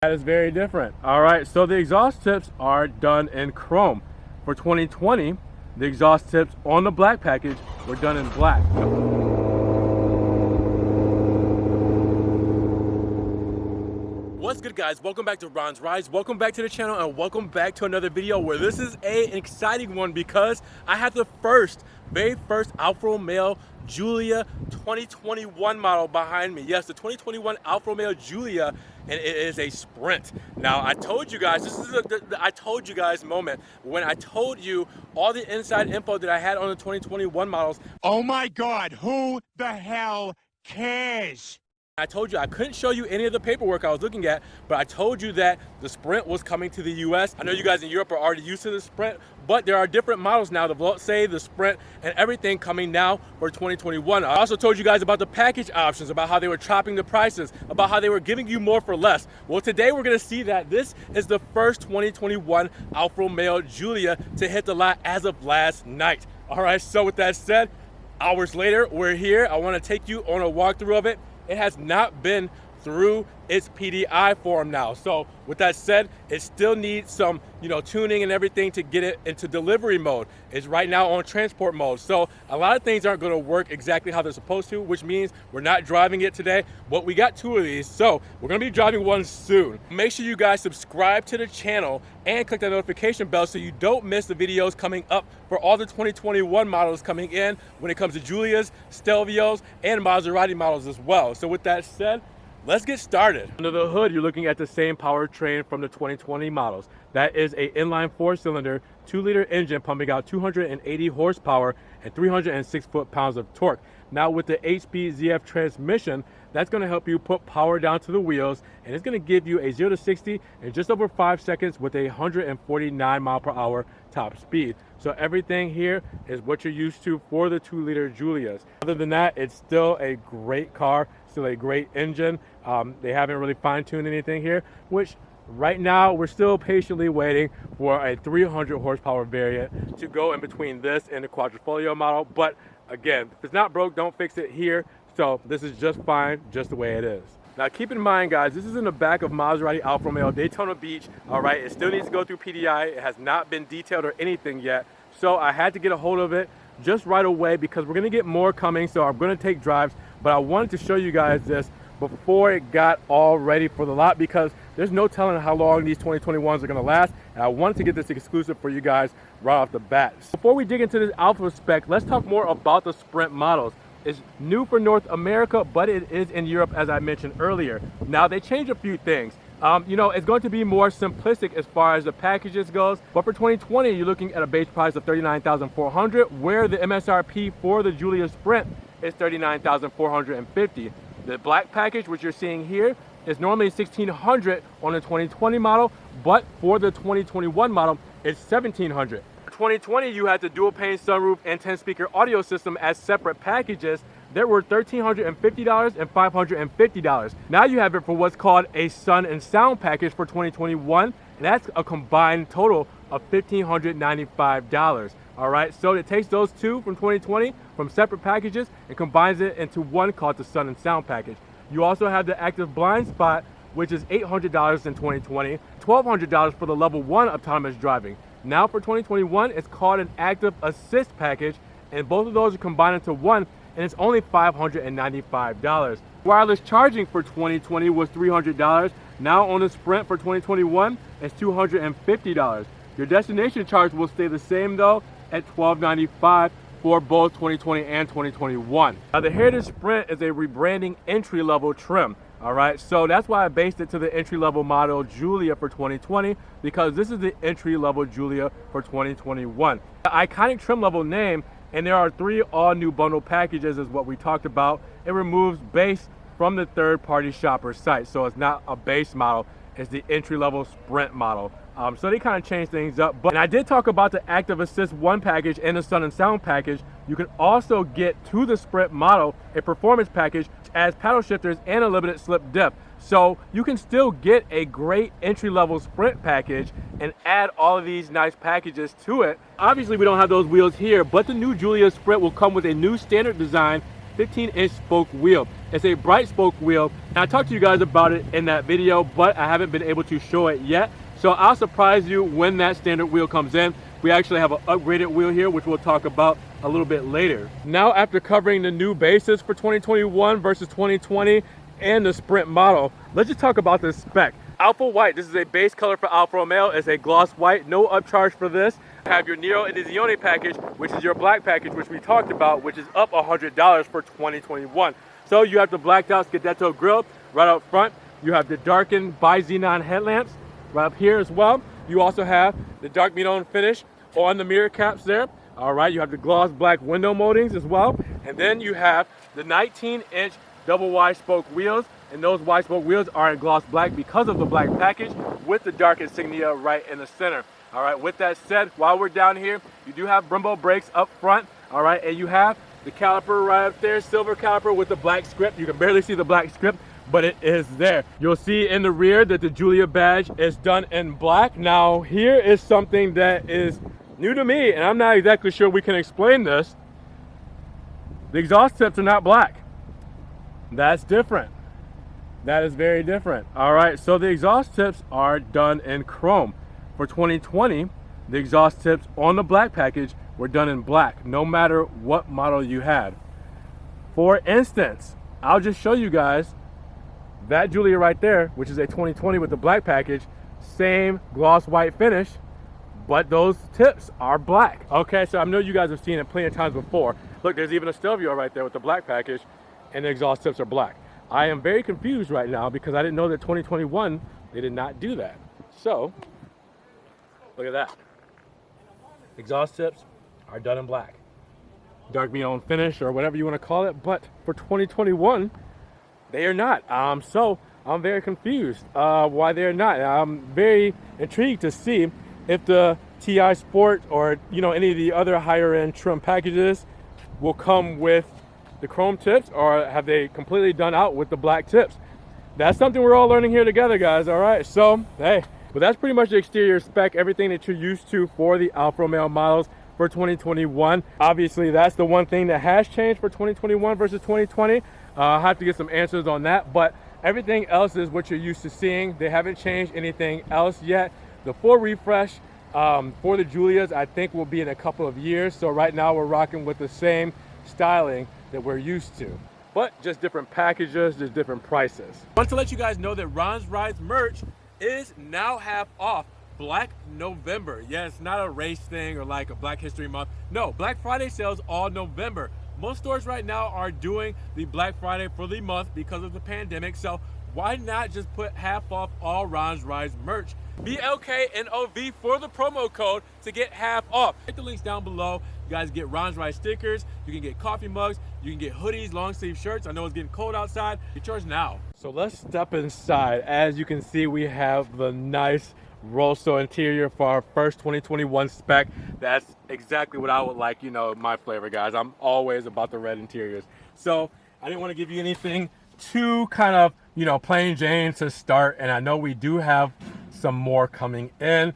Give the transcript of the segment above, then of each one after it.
That is very different. All right, so the exhaust tips are done in chrome. For 2020, the exhaust tips on the black package were done in black. What's good, guys? Welcome back to Ron's Rides. Welcome back to the channel and welcome back to another video where this is an exciting one because I have the very first Alfa Romeo Giulia 2021 model behind me. Yes, the 2021 Alfa Romeo Giulia, and it is a Sprint. Now, I told you guys, this is the I told you guys moment when I told you all the inside info that I had on the 2021 models. Oh my God, who the hell cares? I told you I couldn't show you any of the paperwork I was looking at, but I told you that the Sprint was coming to the US. I know you guys in Europe are already used to the Sprint, but there are different models now, the Volkswagen, the Sprint, and everything coming now for 2021. I also told you guys about the package options, about how they were chopping the prices, about how they were giving you more for less. Well, today we're gonna see that this is the first 2021 Alfa Romeo Giulia to hit the lot as of last night. All right, so with that said, hours later, we're here. I wanna take you on a walkthrough of it. It has not been through its PDI form now. So with that said, it still needs some, tuning and everything to get it into delivery mode. It's right now on transport mode. So a lot of things aren't gonna work exactly how they're supposed to, which means we're not driving it today, but we got two of these. So we're gonna be driving one soon. Make sure you guys subscribe to the channel and click that notification bell so you don't miss the videos coming up for all the 2021 models coming in when it comes to Giulias, Stelvios, and Maserati models as well. So with that said, let's get started. Under the hood, you're looking at the same powertrain from the 2020 models. That is a inline 4-cylinder, 2-liter engine pumping out 280 horsepower and 306 foot-pounds of torque. Now with the 8-speed ZF transmission, that's gonna help you put power down to the wheels, and it's gonna give you a 0 to 60 in just over 5 seconds with a 149 mile per hour top speed. So everything here is what you're used to for the 2-liter Giulias. Other than that, it's still a great car, still a great engine. They haven't really fine-tuned anything here, which right now we're still patiently waiting for a 300 horsepower variant to go in between this and the Quadrifoglio model. But again, if it's not broke, don't fix it here. So this is just fine, just the way it is. Now keep in mind, guys, this is in the back of Maserati Alfa Romeo Daytona Beach. All right, it still needs to go through PDI. It has not been detailed or anything yet. So I had to get a hold of it just right away because we're gonna get more coming. So I'm gonna take drives, but I wanted to show you guys this before it got all ready for the lot because there's no telling how long these 2021s are gonna last. And I wanted to get this exclusive for you guys right off the bat. Before we dig into this Alfa spec, let's talk more about the Sprint models. It's new for North America, but it is in Europe, as I mentioned earlier. Now, they changed a few things. It's going to be more simplistic as far as the packages goes. But for 2020, you're looking at a base price of $39,400, where the MSRP for the Giulia Sprint is $39,450. The black package, which you're seeing here, is normally $1,600 on the 2020 model, but for the 2021 model, it's $1,700. 2020, you had the dual pane sunroof and 10-speaker audio system as separate packages that were $1,350 and $550. Now you have it for what's called a sun and sound package for 2021, and that's a combined total of $1,595. All right, so it takes those two from 2020 from separate packages and combines it into one called the sun and sound package. You also have the active blind spot, which is $800 in 2020, $1,200 for the level 1 autonomous driving. Now for 2021, it's called an active assist package, and both of those are combined into one, and it's only $595. Wireless charging for 2020 was $300. Now on the Sprint for 2021, it's $250. Your destination charge will stay the same though at $1295 for both 2020 and 2021. Now the Heritage Sprint is a rebranding entry-level trim. All right, so that's why I based it to the entry-level model Giulia for 2020, because this is the entry-level Giulia for 2021. The iconic trim level name, and there are 3 all-new bundle packages is what we talked about. It removes base from the third-party shopper site, so it's not a base model, it's the entry-level Sprint model. So they kind of changed things up. But I did talk about the Active Assist 1 package and the Sun and Sound package. You can also get to the Sprint model a performance package as paddle shifters and a limited slip dip. So you can still get a great entry-level Sprint package and add all of these nice packages to it. Obviously we don't have those wheels here, but the new Giulia Sprint will come with a new standard design 15-inch spoke wheel. It's a bright spoke wheel, and I talked to you guys about it in that video, but I haven't been able to show it yet. So I'll surprise you when that standard wheel comes in. We actually have an upgraded wheel here, which we'll talk about a little bit later. Now, after covering the new bases for 2021 versus 2020 and the Sprint model, let's just talk about the spec. Alpha White, this is a base color for Alfa Romeo. It's a gloss white, no upcharge for this. You have your Nero Edizione package, which is your black package, which we talked about, which is up $100 for 2021. So you have the blacked out Scudetto grille right up front. You have the darkened bi-xenon headlamps right up here as well. You also have the dark metal finish on the mirror caps there. All right, you have the gloss black window moldings as well. And then you have the 19-inch double wide spoke wheels, and those wide spoke wheels are in gloss black because of the black package with the dark insignia right in the center. All right, with that said, while we're down here, you do have Brembo brakes up front, all right, and you have the caliper right up there, silver caliper with the black script. You can barely see the black script, but it is there. You'll see in the rear that the Giulia badge is done in black. Now, here is something that is new to me, and I'm not exactly sure we can explain this. The exhaust tips are not black. That's different. That is very different. All right, so the exhaust tips are done in chrome. For 2020, the exhaust tips on the black package were done in black, no matter what model you had. For instance, I'll just show you guys that Giulia right there, which is a 2020 with the black package, same gloss white finish, but those tips are black. Okay, so I know you guys have seen it plenty of times before. Look, there's even a Stelvio right there with the black package, and the exhaust tips are black. I am very confused right now because I didn't know that 2021, they did not do that. So, look at that. Exhaust tips are done in black. Dark metal finish or whatever you want to call it, but for 2021, they are not. So I'm very confused why they're not. I'm very intrigued to see if the TI Sport or any of the other higher end trim packages will come with the chrome tips, or have they completely done out with the black tips. That's something we're all learning here together, guys. All right, so hey, but that's pretty much the exterior spec, everything that you're used to for the Alfa Romeo models for 2021. Obviously, that's the one thing that has changed for 2021 versus 2020. I'll have to get some answers on that, but everything else is what you're used to seeing. They haven't changed anything else yet. The full refresh for the Giulias, I think, will be in a couple of years. So right now we're rocking with the same styling that we're used to, but just different packages, just different prices. I want to let you guys know that Ron's Rides merch is now half off. Black November. Yeah, it's not a race thing or like a Black History Month. No, Black Friday sales all November. Most stores right now are doing the Black Friday for the month because of the pandemic. So why not just put half off all Ron's Rides merch? BLKNOV for the promo code to get half off. Hit the links down below. You guys get Ron's Rides stickers. You can get coffee mugs. You can get hoodies, long sleeve shirts. I know it's getting cold outside. Get yours now. So let's step inside. As you can see, we have the nice Rosso interior for our first 2021 spec. That's exactly what I would like, my flavor, guys. I'm always about the red interiors. So I didn't want to give you anything too kind of, plain Jane to start. And I know we do have some more coming in.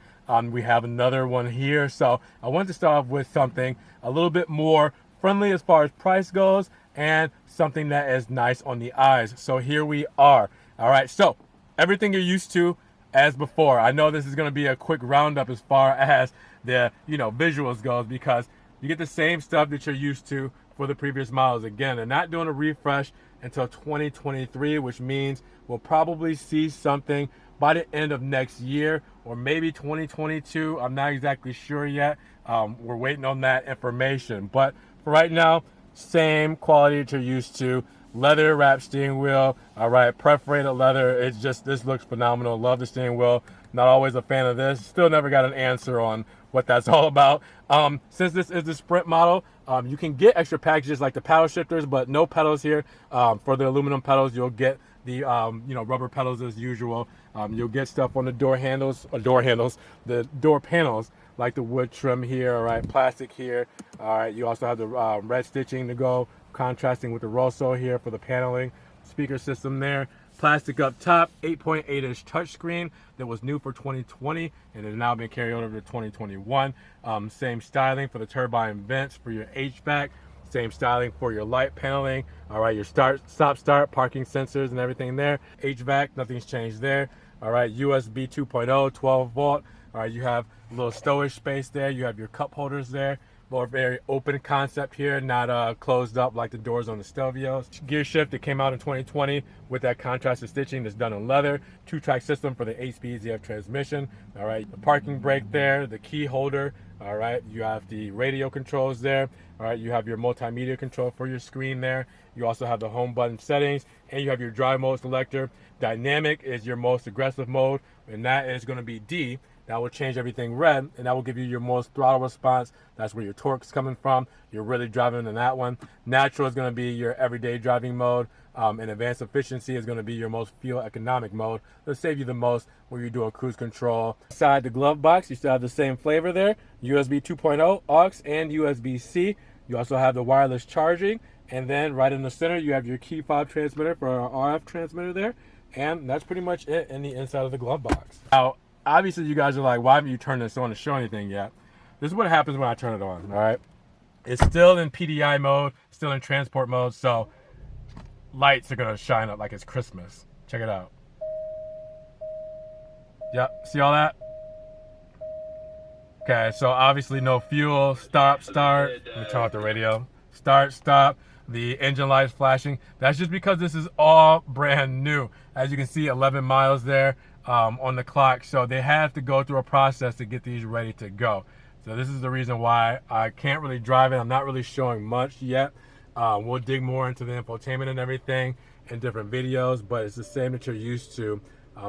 We have another one here. So I wanted to start off with something a little bit more friendly as far as price goes and something that is nice on the eyes. So here we are. All right. So everything you're used to as before. I know this is going to be a quick roundup as far as the, visuals goes, because you get the same stuff that you're used to for the previous models. Again, they're not doing a refresh until 2023, which means we'll probably see something by the end of next year or maybe 2022. I'm not exactly sure yet. We're waiting on that information. But for right now, same quality that you're used to. Leather wrapped steering wheel. All right, perforated leather. It's just, this looks phenomenal. Love the steering wheel. Not always a fan of this. Still never got an answer on what that's all about. Since this is the Sprint model, you can get extra packages like the paddle shifters, but no pedals here. For the aluminum pedals, you'll get the rubber pedals as usual. You'll get stuff on the the door panels, like the wood trim here. All right, plastic here. All right, you also have the red stitching to go, contrasting with the Rosso here for the paneling. Speaker system there. Plastic up top, 8.8-inch touchscreen that was new for 2020 and has now been carried over to 2021. Same styling for the turbine vents for your HVAC. Same styling for your light paneling. All right, your stop, start, parking sensors and everything there. HVAC, nothing's changed there. All right, USB 2.0, 12 volt. All right, you have a little stowage space there. You have your cup holders there. More very open concept here, not closed up like the doors on the Stelvios. Gear shift that came out in 2020 with that contrasted stitching that's done in leather. 2-track system for the 8-speed ZF transmission. All right, the parking brake there, the key holder. All right, you have the radio controls there. All right, you have your multimedia control for your screen there. You also have the home button settings, and you have your drive mode selector. Dynamic is your most aggressive mode, and that is going to be D. That will change everything red, and that will give you your most throttle response. That's where your torque's coming from. You're really driving in that one. Natural is going to be your everyday driving mode, and advanced efficiency is going to be your most fuel economic mode. It'll save you the most when you're doing cruise control. Inside the glove box, you still have the same flavor there. USB 2.0, aux, and USB-C. You also have the wireless charging, and then right in the center, you have your key fob transmitter for our RF transmitter there, and that's pretty much it in the inside of the glove box. Now, obviously, you guys are like, why haven't you turned this on to show anything yet? This is what happens when I turn it on, all right? It's still in PDI mode, still in transport mode, so lights are gonna shine up like it's Christmas. Check it out. Yep, see all that? Okay, so obviously no fuel, stop, start. Let me turn off the radio. Start, stop. The engine lights flashing. That's just because this is all brand new. As you can see, 11 miles there on the clock. So they have to go through a process to get these ready to go. So this is the reason why I can't really drive it. I'm not really showing much yet. We'll dig more into the infotainment and everything in different videos, but it's the same that you're used to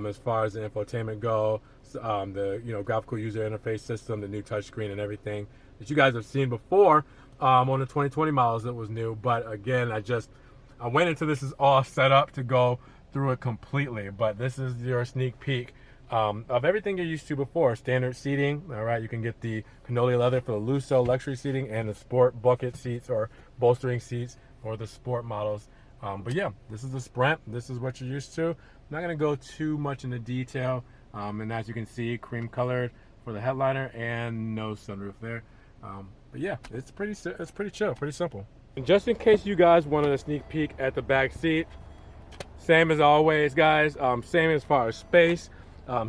as far as the infotainment go, the graphical user interface system, the new touchscreen and everything that you guys have seen before on the 2020 models that was new. But again, I went into this is all set up to go through it completely, but this is your sneak peek of everything you're used to before. Standard seating, all right, you can get the cannoli leather for the Lusso luxury seating and the sport bucket seats or bolstering seats for the sport models. But yeah, this is the Sprint. This is what you're used to. I'm not gonna go too much into detail, and as you can see, cream colored for the headliner and no sunroof there. But yeah, it's pretty chill, pretty simple. And just in case you guys wanted a sneak peek at the back seat, same as always, guys. Same as far as space.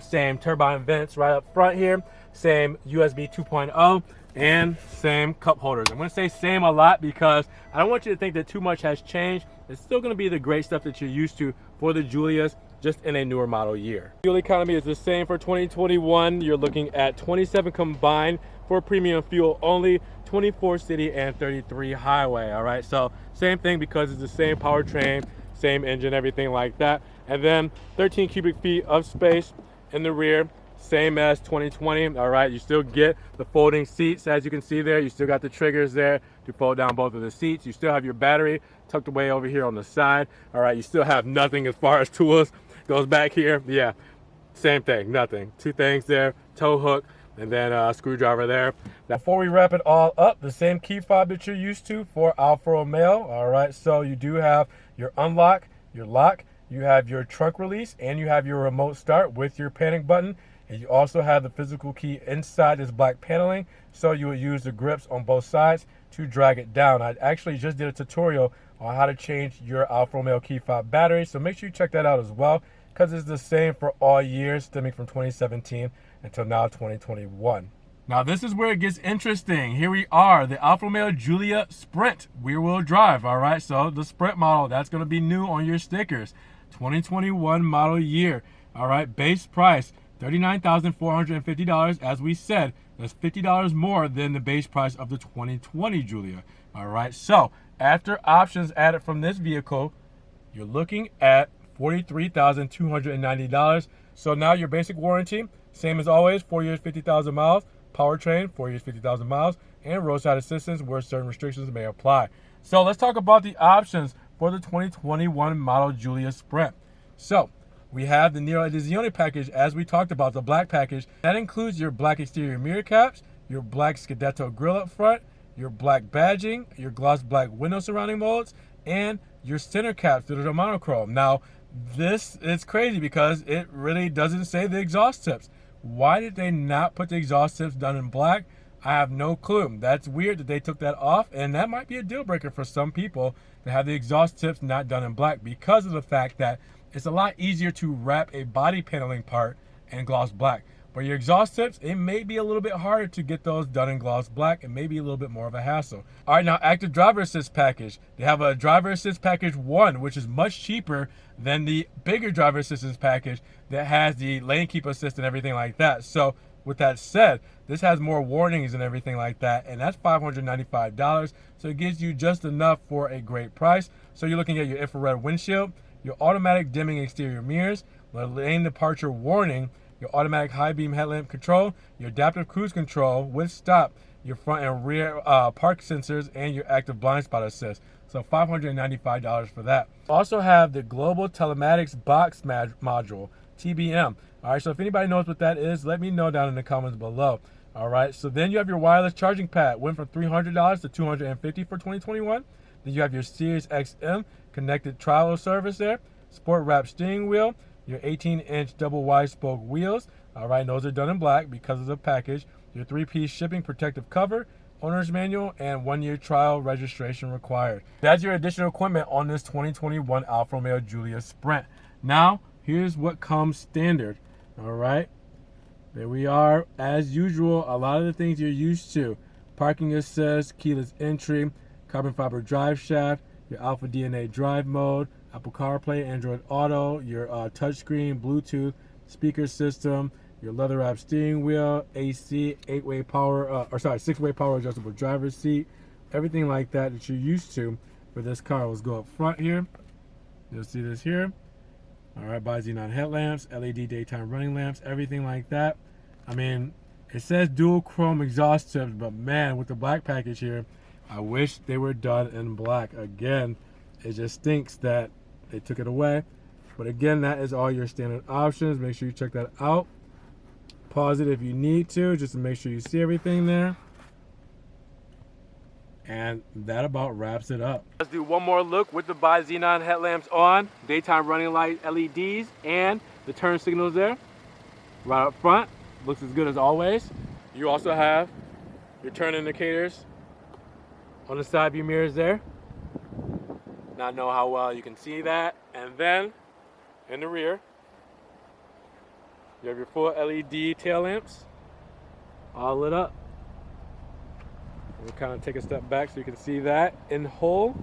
Same turbine vents right up front here. Same USB 2.0 and same cup holders. I'm going to say same a lot because I don't want you to think that too much has changed. It's still going to be the great stuff that you're used to for the Giulias, just in a newer model year. Fuel economy is the same for 2021. You're looking at 27 combined for premium fuel only, 24 city and 33 highway. All right, so same thing because it's the same powertrain, same engine, everything like that. And then 13 cubic feet of space in the rear, same as 2020. All right, you still get the folding seats, as you can see there. You still got the triggers there to fold down both of the seats. You still have your battery tucked away over here on the side. All right, you still have nothing as far as tools goes back here. Yeah, same thing, nothing. Two things there, tow hook, and then a screwdriver there. Now, before we wrap it all up, the same key fob that you're used to for Alfa Romeo. All right, so you do have your unlock, your lock, you have your trunk release, and you have your remote start with your panic button. And you also have the physical key inside this black paneling, so you would use the grips on both sides to drag it down. I actually just did a tutorial on how to change your Alfa Romeo key fob battery, so make sure you check that out as well, because it's the same for all years stemming from 2017 until now 2021. Now this is where it gets interesting. Here we are, the Alfa Romeo Giulia Sprint rear-wheel drive. All right, so the Sprint model, that's going to be new on your stickers. 2021 model year. All right, base price $39,450. As we said, that's $50 more than the base price of the 2020 Giulia. All right, so after options added from this vehicle, you're looking at $43,290. So now your basic warranty, same as always, 4 years, 50,000 miles. Powertrain, 4 years, 50,000 miles. And roadside assistance where certain restrictions may apply. So let's talk about the options for the 2021 model Giulia Sprint. So we have the Nero Edizione package, as we talked about, the black package. That includes your black exterior mirror caps, your black Scudetto grille up front, your black badging, your gloss black window surrounding modes, and your center caps that are monochrome. Now, this is crazy because it really doesn't say the exhaust tips. Why did they not put the exhaust tips done in black? I have no clue. That's weird that they took that off, and that might be a deal breaker for some people to have the exhaust tips not done in black, because of the fact that it's a lot easier to wrap a body paneling part in gloss black. But your exhaust tips, it may be a little bit harder to get those done in gloss black, and maybe a little bit more of a hassle. All right, now active driver assist package. They have a driver assist package 1, which is much cheaper than the bigger driver assistance package that has the lane keep assist and everything like that. So with that said, this has more warnings and everything like that, and that's $595. So it gives you just enough for a great price. So you're looking at your infrared windshield, your automatic dimming exterior mirrors, the lane departure warning, your automatic high beam headlamp control, your adaptive cruise control with stop, your front and rear park sensors, and your active blind spot assist. So $595 for that. Also have the global telematics box module, TBM. All right, so if anybody knows what that is, let me know down in the comments below. All right, so then you have your wireless charging pad. Went from $300 to $250 for 2021. Then you have your Sirius XM connected trial service there. Sport wrap steering wheel. Your 18-inch double wide spoke wheels. All right, those are done in black because of the package. Your 3-piece shipping protective cover, owner's manual, and 1-year trial registration required. That's your additional equipment on this 2021 Alfa Romeo Giulia Sprint. Now, here's what comes standard. All right, there we are. As usual, a lot of the things you're used to: parking assist, keyless entry, carbon fiber drive shaft, your Alpha DNA drive mode, Apple CarPlay, Android Auto, your touchscreen, Bluetooth, speaker system, your leather wrap steering wheel, AC, 6-way power adjustable driver's seat, everything like that that you're used to for this car. Let's go up front here. You'll see this here. All right, by xenon headlamps, LED daytime running lamps, everything like that. I mean, it says dual chrome exhaust tips, but man, with the black package here, I wish they were done in black. Again, it just stinks that they took it away. But again, that is all your standard options. Make sure you check that out. Pause it if you need to, just to make sure you see everything there. And that about wraps it up. Let's do one more look with the bi xenon headlamps on, daytime running light LEDs, and the turn signals there. Right up front, looks as good as always. You also have your turn indicators on the side view mirrors there. Not know how well you can see that. And then in the rear, you have your full LED tail lamps, all lit up. We'll kind of take a step back so you can see that in whole.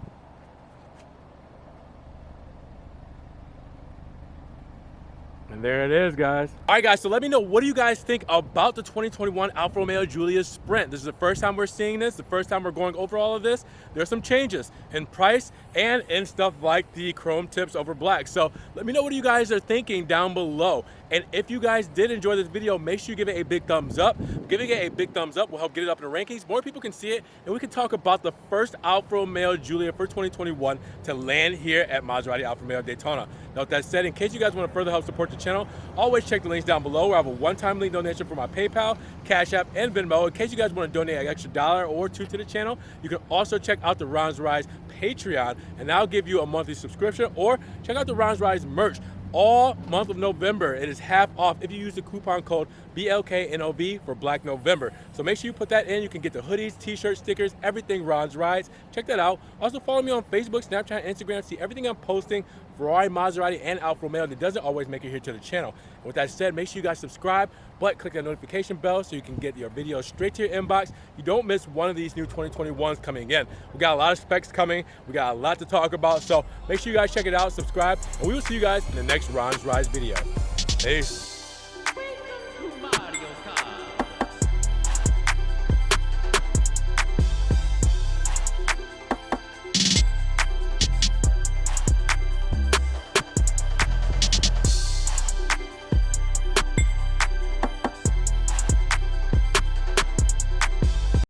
And there it is, guys. All right, guys, so let me know, what do you guys think about the 2021 Alfa Romeo Giulia Sprint? This is the first time we're seeing this, the first time we're going over all of this. There's some changes in price and in stuff like the chrome tips over black. So let me know what you guys are thinking down below. And if you guys did enjoy this video, make sure you give it a big thumbs up. Giving it a big thumbs up will help get it up in the rankings. More people can see it, and we can talk about the first Alfa Romeo Giulia for 2021 to land here at Maserati Alfa Romeo Daytona. Now, with that said, in case you guys want to further help support the channel, always check the links down below where I have a one-time link donation for my PayPal, Cash App, and Venmo. In case you guys want to donate an extra $1 or $2 to the channel, you can also check out the Ron's Rise Patreon, and that'll give you a monthly subscription, or check out the Ron's Rise merch. All month of November, it is half off if you use the coupon code BLKNOV for Black November. So make sure you put that in. You can get the hoodies, t-shirts, stickers, everything Ron's Rides. Check that out. Also follow me on Facebook, Snapchat, Instagram. See everything I'm posting, Ferrari, Maserati, and Alfa Romeo that doesn't always make it here to the channel. And with that said, make sure you guys subscribe, but click that notification bell so you can get your videos straight to your inbox. You don't miss one of these new 2021s coming in. We got a lot of specs coming. We got a lot to talk about. So make sure you guys check it out, subscribe, and we will see you guys in the next Ron's Rise video. Peace.